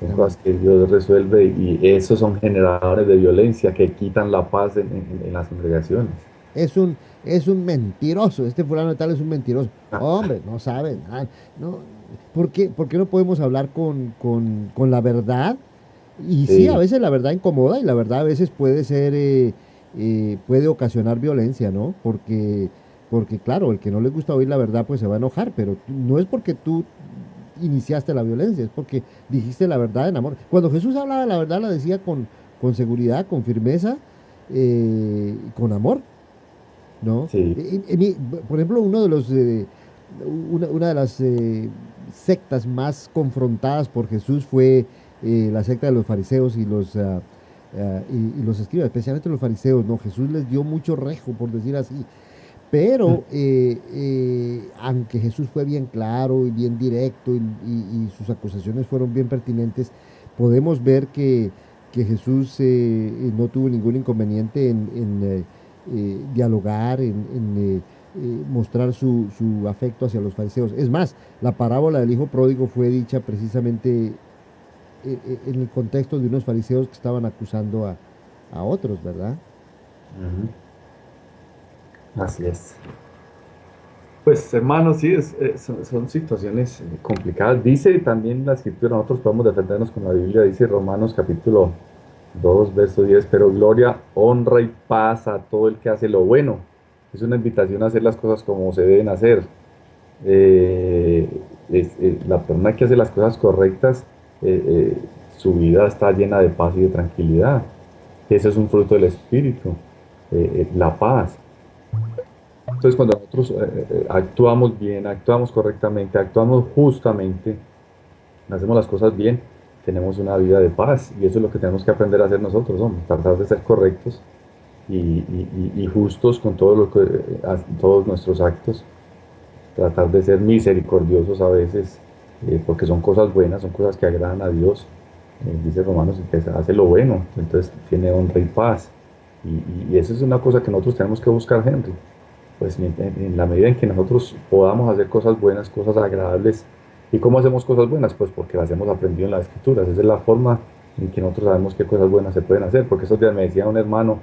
[SPEAKER 2] Son cosas
[SPEAKER 1] exactamente.
[SPEAKER 2] que Dios resuelve y esos son generadores de violencia que quitan la paz en las congregaciones.
[SPEAKER 1] Es un mentiroso, este fulano de tal es un mentiroso. Hombre, no sabe nada. No, ¿por qué no podemos hablar con la verdad? Y sí, a
[SPEAKER 2] Sí,
[SPEAKER 1] veces la verdad incomoda y la verdad a veces puede ser, puede ocasionar violencia, ¿no? Porque claro, el que no le gusta oír la verdad pues se va a enojar, pero no es porque tú iniciaste la violencia, es porque dijiste la verdad en amor. Cuando Jesús hablaba la verdad la decía con seguridad, con firmeza, con amor, ¿no?
[SPEAKER 2] sí,
[SPEAKER 1] Por ejemplo, uno de los una de las sectas más confrontadas por Jesús fue la secta de los fariseos y y los escribas, especialmente los fariseos, ¿no? Jesús les dio mucho rejo, por decir así. Pero aunque Jesús fue bien claro y bien directo y sus acusaciones fueron bien pertinentes, podemos ver que Jesús no tuvo ningún inconveniente en dialogar, mostrar su afecto hacia los fariseos. Es más, la parábola del hijo pródigo fue dicha precisamente en el contexto de unos fariseos que estaban acusando a otros, ¿verdad?
[SPEAKER 2] Ujú. Así es. Pues hermano, sí, son situaciones complicadas. Dice también la escritura, nosotros podemos defendernos con la Biblia, dice Romanos capítulo 2 verso 10, pero gloria, honra y paz a todo el que hace lo bueno. Es una invitación a hacer las cosas como se deben hacer. Eh, la persona que hace las cosas correctas, su vida está llena de paz y de tranquilidad. Ese es un fruto del Espíritu, la paz. Entonces, cuando nosotros actuamos bien, actuamos correctamente, actuamos justamente, hacemos las cosas bien, tenemos una vida de paz. Y eso es lo que tenemos que aprender a hacer nosotros, hombre, tratar de ser correctos y justos con todo todos nuestros actos, tratar de ser misericordiosos a veces, porque son cosas buenas, son cosas que agradan a Dios. Dice Romanos que se hace lo bueno, entonces tiene honra y paz. Y eso es una cosa que nosotros tenemos que buscar, Henry. Pues en la medida en que nosotros podamos hacer cosas buenas, cosas agradables. ¿Y cómo hacemos cosas buenas? Pues porque las hemos aprendido en las escrituras. Esa es la forma en que nosotros sabemos qué cosas buenas se pueden hacer. Porque esos días me decía un hermano,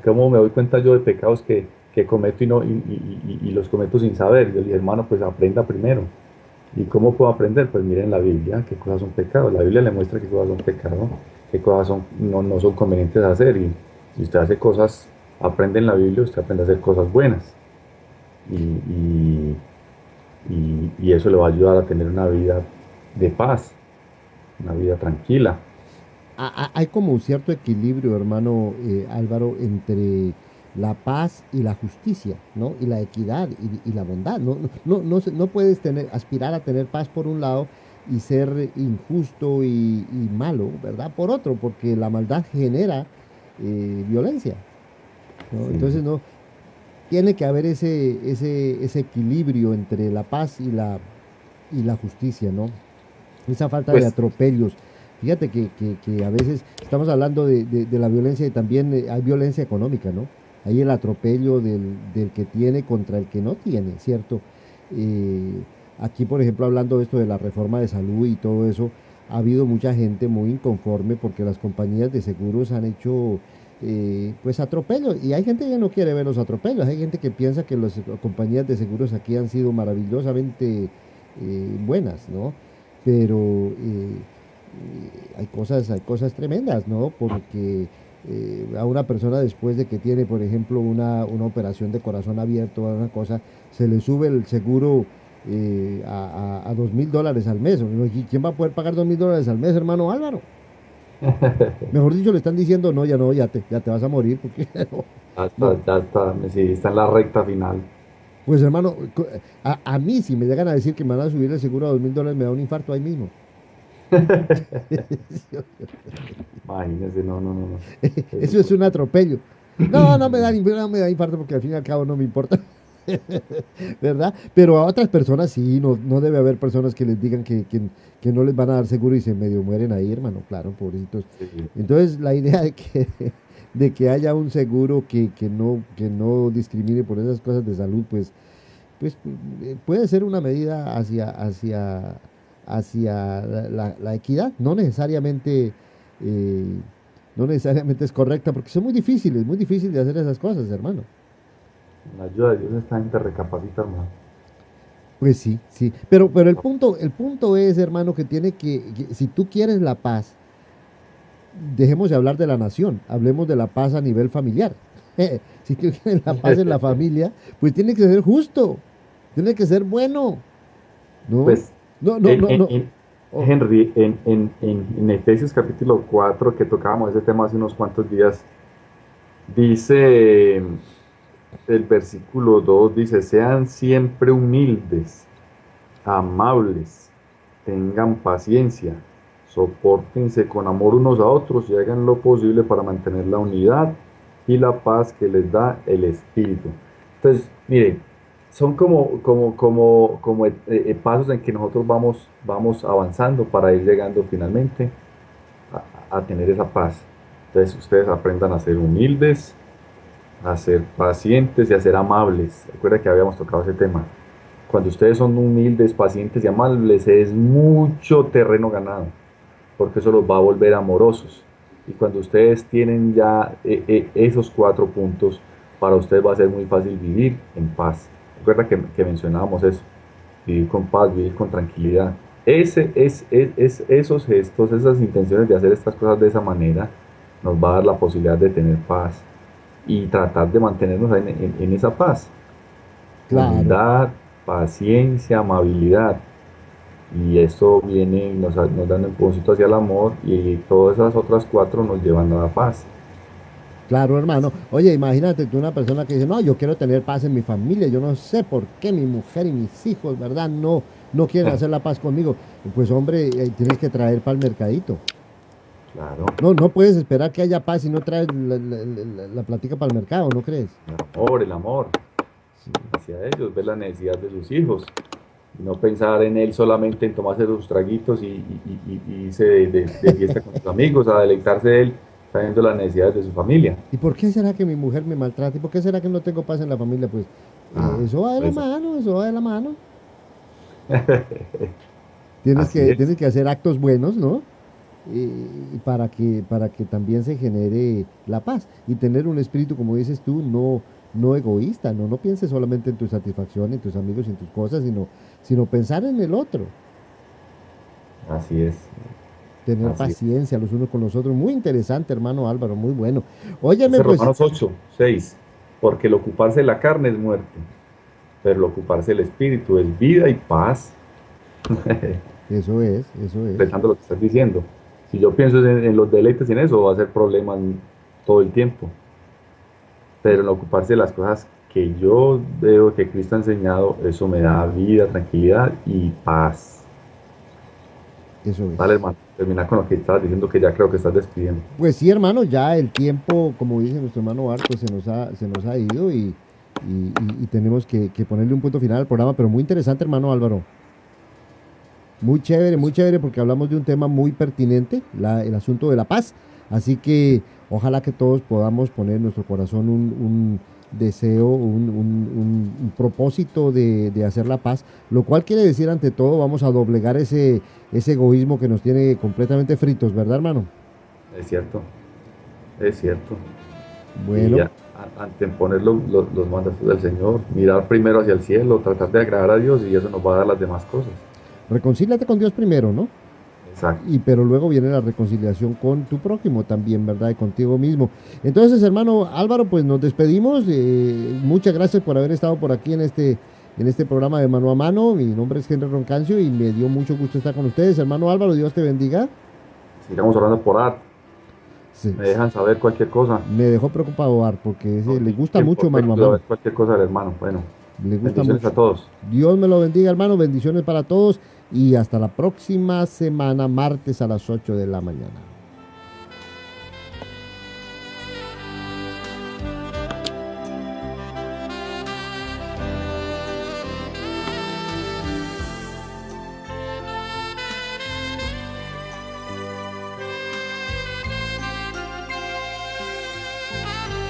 [SPEAKER 2] ¿cómo me doy cuenta yo de pecados que cometo y los cometo sin saber? Yo le dije, hermano, pues aprenda primero. ¿Y cómo puedo aprender? Pues miren la Biblia, qué cosas son pecados. La Biblia le muestra qué cosas son pecados, qué cosas no son convenientes hacer. Y si usted hace cosas, aprende en la Biblia, usted aprende a hacer cosas buenas. Y, y, y eso le va a ayudar a tener una vida de paz, una vida tranquila.
[SPEAKER 1] Hay como un cierto equilibrio, hermano Álvaro, entre la paz y la justicia, ¿no? Y la equidad y la bondad. No puedes aspirar a tener paz por un lado y ser injusto y malo, ¿verdad? Por otro, porque la maldad genera violencia, ¿no?
[SPEAKER 2] Sí.
[SPEAKER 1] Entonces, no, tiene que haber ese equilibrio entre la paz y la justicia, ¿no? Esa falta de
[SPEAKER 2] Pues
[SPEAKER 1] atropellos. Fíjate que a veces estamos hablando de la violencia y también hay violencia económica, ¿no? Hay el atropello del que tiene contra el que no tiene, ¿cierto? Eh, Aquí, por ejemplo, hablando de esto de la reforma de salud y todo eso, ha habido mucha gente muy inconforme porque las compañías de seguros han hecho pues atropellos y hay gente que no quiere ver los atropellos, hay gente que piensa que las compañías de seguros aquí han sido maravillosamente buenas, ¿no? Pero hay cosas tremendas, ¿no? Porque a una persona después de que tiene, por ejemplo, una operación de corazón abierto o una cosa, se le sube el seguro a $2,000 al mes. ¿Y quién va a poder pagar $2,000 al mes, hermano Álvaro? Mejor dicho, le están diciendo, no, ya no, ya te vas a morir, porque no, no.
[SPEAKER 2] ya está, sí, está en la recta final.
[SPEAKER 1] Pues hermano, a mí si me llegan a decir que me van a subir el seguro a $2,000, me da un infarto ahí mismo.
[SPEAKER 2] Imagínese, no, no, no, no.
[SPEAKER 1] Eso es un atropello. No, no me da infarto porque al fin y al cabo no me importa, ¿verdad? Pero a otras personas sí, no debe haber personas que les digan que no les van a dar seguro y se medio mueren ahí, hermano, claro, pobrecitos.
[SPEAKER 2] Sí,
[SPEAKER 1] Entonces, la idea de que haya un seguro que no discrimine por esas cosas de salud, pues puede ser una medida hacia la equidad, eh, no necesariamente es correcta, porque son muy difícil de hacer esas cosas, hermano.
[SPEAKER 2] la ayuda de Dios esta gente recapacita, hermano.
[SPEAKER 1] Pues sí, sí, pero el punto es, hermano, que si tú quieres la paz, dejemos de hablar de la nación, hablemos de la paz a nivel familiar. Si tú quieres la paz en la familia, pues tiene que ser justo, tiene que ser bueno, ¿no?
[SPEAKER 2] Pues,
[SPEAKER 1] No, no,
[SPEAKER 2] en,
[SPEAKER 1] no, no. Oh,
[SPEAKER 2] Henry, en Efesios capítulo 4 que tocábamos ese tema hace unos cuantos días, dice, el versículo 2 dice, sean siempre humildes, amables, tengan paciencia, sopórtense con amor unos a otros y hagan lo posible para mantener la unidad y la paz que les da el Espíritu. Entonces, miren, son pasos en que nosotros vamos avanzando para ir llegando finalmente a tener esa paz. Entonces, ustedes aprendan a ser humildes, a ser pacientes y a ser amables. Recuerda que habíamos tocado ese tema. Cuando ustedes son humildes, pacientes y amables, es mucho terreno ganado, porque eso los va a volver amorosos. Y cuando ustedes tienen ya esos 4 puntos, para ustedes va a ser muy fácil vivir en paz. Recuerda que mencionábamos eso, vivir con paz, vivir con tranquilidad. Esos gestos, esas intenciones de hacer estas cosas de esa manera, nos va a dar la posibilidad de tener paz y tratar de mantenernos en esa paz.
[SPEAKER 1] Claro.
[SPEAKER 2] Humildad, paciencia, amabilidad. Y esto viene, nos da un empujoncito hacia el amor y todas esas otras 4 nos llevan a la paz.
[SPEAKER 1] Claro, hermano. Oye, imagínate tú una persona que dice, no, yo quiero tener paz en mi familia, yo no sé por qué mi mujer y mis hijos, ¿verdad? No quieren hacer la paz conmigo. Pues hombre, tienes que traer para el mercadito.
[SPEAKER 2] Claro,
[SPEAKER 1] No puedes esperar que haya paz si no traes la plática para el mercado, ¿no crees?
[SPEAKER 2] el amor
[SPEAKER 1] Sí.
[SPEAKER 2] hacia ellos, ver la necesidad de sus hijos. Y no pensar en él solamente en tomarse sus traguitos y irse de fiesta con sus amigos, a deleitarse de él, sabiendo las necesidades de su familia.
[SPEAKER 1] ¿Y por qué será que mi mujer me maltrata? ¿Y por qué será que no tengo paz en la familia? Pues eso va de la
[SPEAKER 2] Pues,
[SPEAKER 1] mano, eso va de la mano.
[SPEAKER 2] así es.
[SPEAKER 1] Tienes que hacer actos buenos, ¿no? Para que también se genere la paz y tener un espíritu, como dices tú, no egoísta, no pienses solamente en tu satisfacción, en tus amigos y en tus cosas, sino pensar en el otro,
[SPEAKER 2] Así es.
[SPEAKER 1] tener
[SPEAKER 2] Así es.
[SPEAKER 1] paciencia los unos con los otros. Muy interesante, hermano Álvaro, muy bueno. Óyeme,
[SPEAKER 2] Dice
[SPEAKER 1] pues,
[SPEAKER 2] Romanos 8:6, porque el ocuparse de la carne es muerte, pero el ocuparse del espíritu es vida y paz.
[SPEAKER 1] eso es, eso es.
[SPEAKER 2] Pensando lo que estás diciendo. Si yo pienso en los deleites y en eso, va a ser problema todo el tiempo. Pero en ocuparse de las cosas que yo veo que Cristo ha enseñado, eso me da vida, tranquilidad y paz.
[SPEAKER 1] Eso
[SPEAKER 2] Vale,
[SPEAKER 1] es.
[SPEAKER 2] hermano, termina con lo que estabas diciendo, que ya creo que estás despidiendo.
[SPEAKER 1] Pues sí, hermano, ya el tiempo, como dice nuestro hermano Arco, se nos ha ido y tenemos que ponerle un punto final al programa, pero muy interesante, hermano Álvaro. Muy chévere, porque hablamos de un tema muy pertinente, el asunto de la paz. Así que ojalá que todos podamos poner en nuestro corazón un deseo, un propósito de hacer la paz, lo cual quiere decir, ante todo, vamos a doblegar ese egoísmo que nos tiene completamente fritos, ¿verdad, hermano?
[SPEAKER 2] Es cierto, es cierto. Y
[SPEAKER 1] Bueno,
[SPEAKER 2] anteponer los mandatos del Señor, mirar primero hacia el cielo, tratar de agradar a Dios y eso nos va a dar las demás cosas.
[SPEAKER 1] reconcíliate con Dios primero, ¿no?
[SPEAKER 2] Exacto.
[SPEAKER 1] Pero luego viene la reconciliación con tu prójimo también, ¿verdad? Y contigo mismo. Entonces, hermano Álvaro, pues nos despedimos. Muchas gracias por haber estado por aquí en este programa de Mano a Mano. Mi nombre es Henry Roncancio y me dio mucho gusto estar con ustedes. Hermano Álvaro, Dios te bendiga.
[SPEAKER 2] Sigamos orando por Art.
[SPEAKER 1] Se-
[SPEAKER 2] Me dejan saber cualquier cosa.
[SPEAKER 1] Me dejó preocupado Ar, porque
[SPEAKER 2] No,
[SPEAKER 1] le
[SPEAKER 2] y
[SPEAKER 1] gusta
[SPEAKER 2] que
[SPEAKER 1] mucho
[SPEAKER 2] por
[SPEAKER 1] Mano a
[SPEAKER 2] texto, a
[SPEAKER 1] Mano.
[SPEAKER 2] ver cualquier cosa del hermano. Bueno,
[SPEAKER 1] Le gusta
[SPEAKER 2] bendiciones a
[SPEAKER 1] mucho.
[SPEAKER 2] todos.
[SPEAKER 1] Dios me lo bendiga, hermano. Bendiciones para todos. Y hasta la próxima semana, martes a las 8 de la mañana.